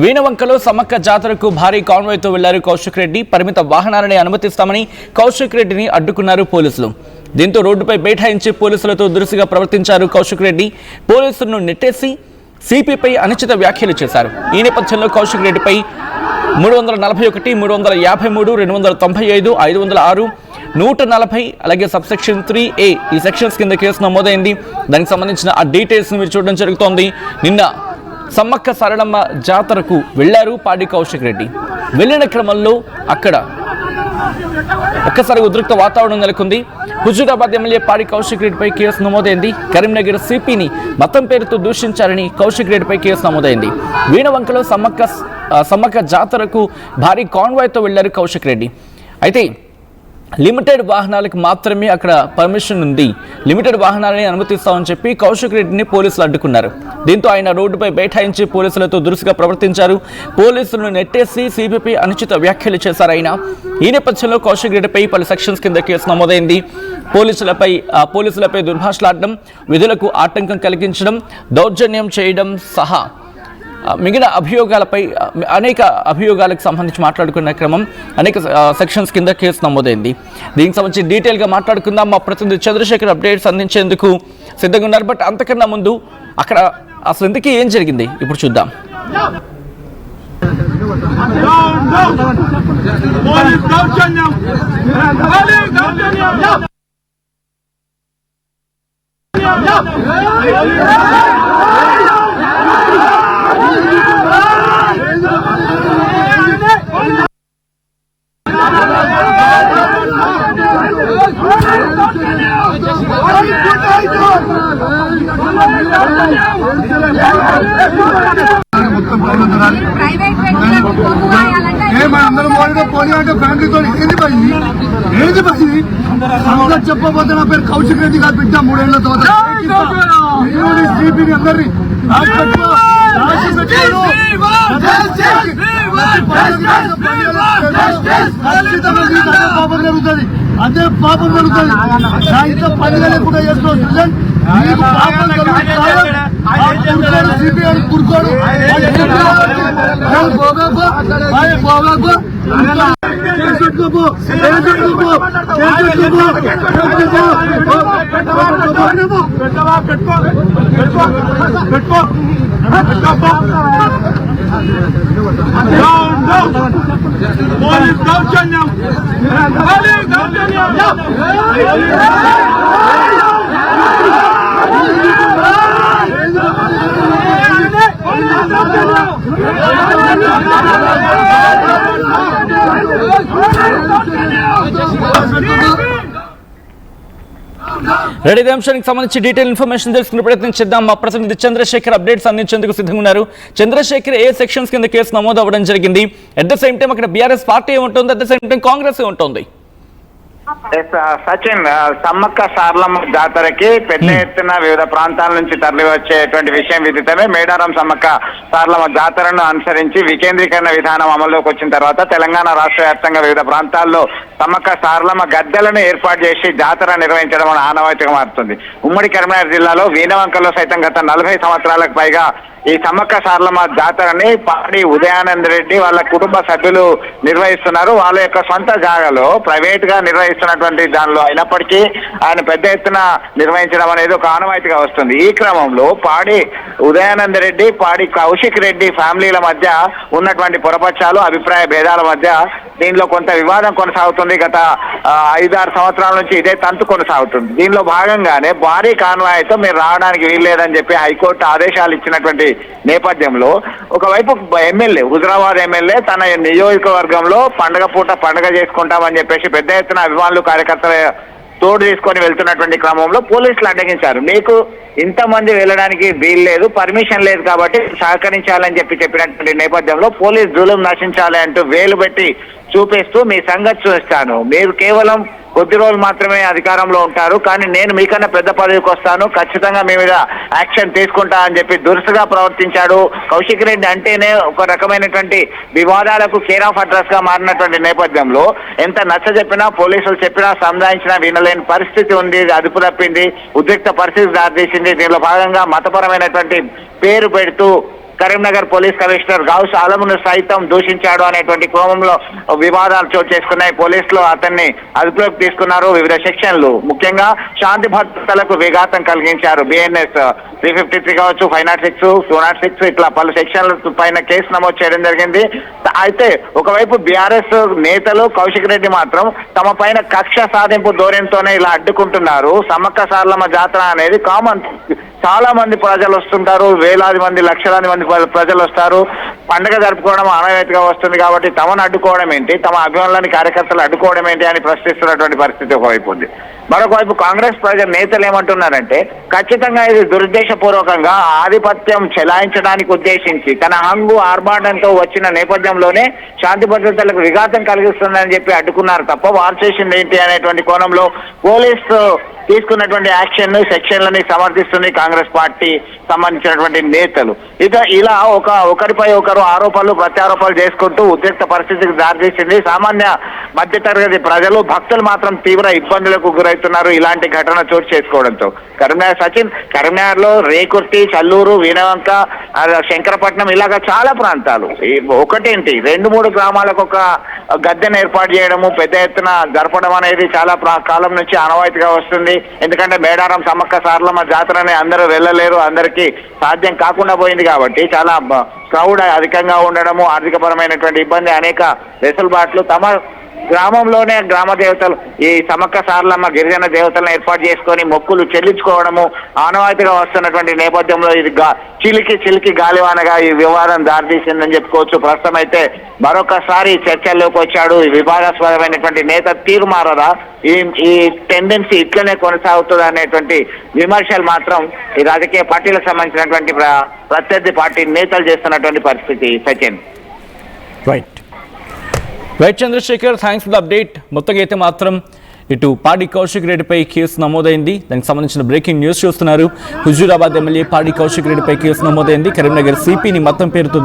వీణవంకలో సమ్మక్క జాతరకు భారీ కాన్వాయ్తో వెళ్లారు కౌశిక్ రెడ్డి. పరిమిత వాహనాలని అనుమతిస్తామని కౌశిక్ రెడ్డిని అడ్డుకున్నారు పోలీసులు. దీంతో రోడ్డుపై బైఠాయించి పోలీసులతో దురుసుగా ప్రవర్తించారు కౌశిక్ రెడ్డి. పోలీసులను నెట్టేసి సిపిపై అనుచిత వ్యాఖ్యలు చేశారు. ఈ నేపథ్యంలో కౌశిక్ రెడ్డిపై 341, 353, 295, 506, 140 అలాగే సబ్సెక్షన్ 3A ఈ సెక్షన్స్ కింద కేసు నమోదైంది. దానికి సంబంధించిన ఆ డీటెయిల్స్ మీరు చూడడం జరుగుతోంది. నిన్న సమ్మక్క సారలమ్మ జాతరకు వెళ్లారు పాడి కౌశిక్ రెడ్డి. వెళ్లిన క్రమంలో అక్కడ ఒక్కసారి ఉద్రిక్త వాతావరణం నెలకొంది. హుజూరాబాద్ ఎమ్మెల్యే పాడి కౌశిక్ రెడ్డిపై కేసు నమోదైంది. కరీంనగర్ సిపిని మతం పేరుతో దూషించారని కౌశిక్ రెడ్డిపై కేసు నమోదైంది. వీణవంకలో సమ్మక్క జాతరకు భారీ కాన్వాయ్తో వెళ్లారు కౌశిక్ రెడ్డి. అయితే లిమిటెడ్ వాహనాలకు మాత్రమే అక్కడ పర్మిషన్ ఉంది, లిమిటెడ్ వాహనాలని అనుమతిస్తామని చెప్పి కౌశిక్ రెడ్డిని పోలీసులు అడ్డుకున్నారు. దీంతో ఆయన రోడ్డుపై బైఠాయించి పోలీసులతో దురుసుగా ప్రవర్తించారు. పోలీసులను నెట్టేసి సిపిపై అనుచిత వ్యాఖ్యలు చేశారు ఆయన. ఈ నేపథ్యంలో కౌశిక్ రెడ్డిపై పలు సెక్షన్స్ కింద కేసు నమోదైంది. పోలీసులపై దుర్భాషలాడడం, విధులకు ఆటంకం కలిగించడం, దౌర్జన్యం చేయడం సహా మిగిలిన అభియోగాలపై అనేక అభియోగాలకు సంబంధించి మాట్లాడుకున్న క్రమం అనేక సెక్షన్స్ కింద కేసు నమోదైంది. దీనికి సంబంధించి డీటెయిల్గా మాట్లాడుకుందాం. మా ప్రతినిధి చంద్రశేఖర్ అప్డేట్స్ అందించేందుకు సిద్ధంగా ఉన్నారు. బట్ అంతకన్నా ముందు అక్కడ అసలు ఎందుకు ఏం జరిగింది ఇప్పుడు చూద్దాం. చెప్పబోతే నా పేరు కౌశిక్ రెడ్డి గారు బిడ్డ 3 ఏళ్ల తర్వాత పాపం జరుగుతుంది, అదే పాపం జరుగుతుంది. నా ఇంట్లో పని లేకుండా చేస్తున్నాడు సిపిఐ కురుకోడు పోలీస్ దౌర్జన్యం రెడీ అంశానికి సంబంధించి డీటెయిల్ ఇన్ఫర్మేషన్ తెలుసుకునే ప్రయత్నం చేద్దాం. మా ప్రతినిధి చంద్రశేఖర్ అప్డేట్స్ అందించేందుకు సిద్ధంగా ఉన్నారు. చంద్రశేఖర్, ఏ సెక్షన్స్ కింద కేసు నమోదు అవ్వడం జరిగింది? అట్ ద సేమ్ టైం అక్కడ బీఆర్ఎస్ పార్టీ ఉంటుంది, at the same time Congress ఉంటుంది. సచిన్, సమ్మక్క సారలమ్మ జాతరకి పెద్ద ఎత్తున వివిధ ప్రాంతాల నుంచి తరలి వచ్చేటువంటి విషయం విదితమే. మేడారం సమ్మక్క సారలమ్మ జాతరను అనుసరించి వికేంద్రీకరణ విధానం అమల్లోకి వచ్చిన తర్వాత తెలంగాణ రాష్ట్ర వ్యాప్తంగా వివిధ ప్రాంతాల్లో సమ్మక్క సారలమ్మ గద్దెలను ఏర్పాటు చేసి జాతర నిర్వహించడం ఆనవాయితీగా మారుతుంది. ఉమ్మడి కరీంనగర్ జిల్లాలో వీణవంకలో సైతం గత 40 సంవత్సరాలకు పైగా ఈ సమ్మక్క సారలమ్మ జాతరని పాడి ఉదయానంద రెడ్డి వాళ్ళ కుటుంబ సభ్యులు నిర్వహిస్తున్నారు. వాళ్ళ యొక్క సొంత జాగాలో ప్రైవేట్ గా నిర్వహిస్తున్నటువంటి దానిలో అయినప్పటికీ ఆయన పెద్ద ఎత్తున నిర్వహించడం అనేది ఒక ఆనవాయితీగా వస్తుంది. ఈ క్రమంలో పాడి ఉదయానంద రెడ్డి, పాడి కౌశిక్ రెడ్డి ఫ్యామిలీల మధ్య ఉన్నటువంటి పొరపక్షాలు, అభిప్రాయ భేదాల మధ్య దీనిలో కొంత వివాదం కొనసాగుతుంది. గత 5-6 సంవత్సరాల నుంచి ఇదే తంతు కొనసాగుతుంది. దీనిలో భాగంగానే భారీ కాన్వాయ్తో మీరు రావడానికి వీల్లేదని చెప్పి హైకోర్టు ఆదేశాలు ఇచ్చినటువంటి నేపథ్యంలో ఒకవైపు ఎమ్మెల్యే, హుజూరాబాద్ ఎమ్మెల్యే తన నియోజకవర్గంలో పండగ పూట పండగ చేసుకుంటామని చెప్పేసి పెద్ద ఎత్తున అభిమానులు, కార్యకర్తల తోడు తీసుకొని వెళ్తున్నటువంటి క్రమంలో పోలీసులు అడ్డగించారు. మీకు ఇంతమంది వెళ్ళడానికి వీలు లేదు, పర్మిషన్ లేదు కాబట్టి సహకరించాలని చెప్పినటువంటి నేపథ్యంలో పోలీస్ జులుం నశించాలి అంటూ వేలు పెట్టి చూపిస్తూ మీ సంగతి చూస్తాను, మీరు కేవలం కొద్ది రోజులు మాత్రమే అధికారంలో ఉంటారు, కానీ నేను మీకన్నా పెద్ద పదవికి వస్తాను, ఖచ్చితంగా మీ మీద యాక్షన్ తీసుకుంటా అని చెప్పి దురుసుగా ప్రవర్తించాడు. కౌశిక్ రెడ్డి అంటేనే ఒక రకమైనటువంటి వివాదాలకు కేర్ ఆఫ్ అడ్రస్ గా మారినటువంటి నేపథ్యంలో ఎంత నచ్చ చెప్పినా, పోలీసులు చెప్పినా, సంధానించినా వినలేని పరిస్థితి ఉంది. అదుపు తప్పింది, ఉద్రిక్త పరిస్థితి దారితీసింది. దీనిలో భాగంగా మతపరమైనటువంటి పేరు పెడుతూ కరీంనగర్ పోలీస్ కమిషనర్ గౌస్ ఆలంను సైతం దూషించాడు అనేటువంటి క్రమంలో వివాదాలు చోటు చేసుకున్నాయి. పోలీసులు అతన్ని అదుపులోకి తీసుకున్నారు. వివిధ సెక్షన్లు ముఖ్యంగా శాంతి భద్రతలకు విఘాతం కలిగించారు. బిఎన్ఎస్ 353 కావచ్చు, 506, 206 ఇట్లా పలు సెక్షన్ల పైన కేసు నమోదు చేయడం జరిగింది. అయితే ఒకవైపు బీఆర్ఎస్ నేతలు కౌశిక్ రెడ్డి మాత్రం తమ పైన కక్ష సాధింపు ధోరణితోనే ఇలా అడ్డుకుంటున్నారు. సమ్మక్క సారలమ్మ జాతర అనేది కామన్, చాలా మంది ప్రజలు వస్తుంటారు, వేలాది మంది లక్షలాది మంది ప్రజలు వస్తారు, పండుగ జరుపుకోవడం ఆనవాయితీగా వస్తుంది కాబట్టి తమను అడ్డుకోవడం ఏంటి, తమ అభిమానులని కార్యకర్తలు అడ్డుకోవడం ఏంటి అని ప్రశ్నిస్తున్నటువంటి పరిస్థితి ఒకవైపు ఉంది. మరొకవైపు కాంగ్రెస్ ప్రజలు నేతలు ఏమంటున్నారంటే ఖచ్చితంగా ఇది దురుద్దేశపూర్వకంగా ఆధిపత్యం చెలాయించడానికి ఉద్దేశించి తన హంగు ఆర్భాటంతో వచ్చిన నేపథ్యంలోనే శాంతి భద్రతలకు విఘాతం కలిగిస్తుందని చెప్పి అడ్డుకున్నారు తప్ప వారు చేసింది ఏంటి అనేటువంటి కోణంలో పోలీసు తీసుకున్నటువంటి యాక్షన్ సెక్షన్లని సమర్థిస్తుంది కాంగ్రెస్ పార్టీ సంబంధించినటువంటి నేతలు. ఇక ఇలా ఒకరిపై ఒకరు ఆరోపణలు ప్రత్యారోపణలు చేసుకుంటూ ఉద్రిక్త పరిస్థితికి దారితీసింది. సామాన్య మధ్యతరగతి ప్రజలు భక్తులు మాత్రం తీవ్ర ఇబ్బందులకు గురవుతున్నారు ఇలాంటి ఘటన చోటు చేసుకోవడంతో. కరీంనగర్ లో రేకుర్తి, చల్లూరు, వీణవంక, శంకరపట్నం ఇలాగా చాలా ప్రాంతాలు ఒకటేంటి 2-3 గ్రామాలకు ఒక గద్దెను ఏర్పాటు చేయడము, పెద్ద ఎత్తున జరపడం అనేది చాలా కాలం నుంచి ఆనవాయితీగా వస్తుంది. ఎందుకంటే మేడారం సమ్మక్క సారలమ్మ జాతరని అందరూ వెళ్ళలేరు, అందరికీ సాధ్యం కాకుండా పోయింది కాబట్టి చాలా క్రౌడ్ అధికంగా ఉండడము, ఆర్థికపరమైనటువంటి ఇబ్బంది, అనేక వెసులుబాట్లు తమ గ్రామంలోనే గ్రామ దేవతలు ఈ సమ్మక్క సారలమ్మ గిరిజన దేవతలను ఏర్పాటు చేసుకొని మొక్కులు చెల్లించుకోవడము ఆనవాయితీగా వస్తున్నటువంటి నేపథ్యంలో ఇది చిలికి గాలివానగా ఈ వివాదం దారితీసిందని చెప్పుకోవచ్చు. ప్రస్తుతం అయితే మరొకసారి చర్చల్లోకి వచ్చాడు ఈ వివాదాస్పదమైనటువంటి నేత తీరు మారదా, ఈ టెండెన్సీ ఇట్లనే కొనసాగుతుంది అనేటువంటి విమర్శలు మాత్రం ఈ రాజకీయ పార్టీలకు సంబంధించినటువంటి ప్రత్యర్థి పార్టీ నేతలు చేస్తున్నటువంటి పరిస్థితి. Sachin right Chandrashekhar, thanks for the update. మొత్తంగా అయితే మాత్రం ఇటు పాడి కౌశిక్ రెడ్డిపై కేసు నమోదైంది. దానికి సంబంధించిన బ్రేకింగ్ న్యూస్ చూస్తున్నారు. హుజూరాబాద్ ఎమ్మెల్యే పాడి కౌశిక్ రెడ్డిపై కేసు నమోదైంది. కరీంనగర్ సిపిని మతం పేరుతో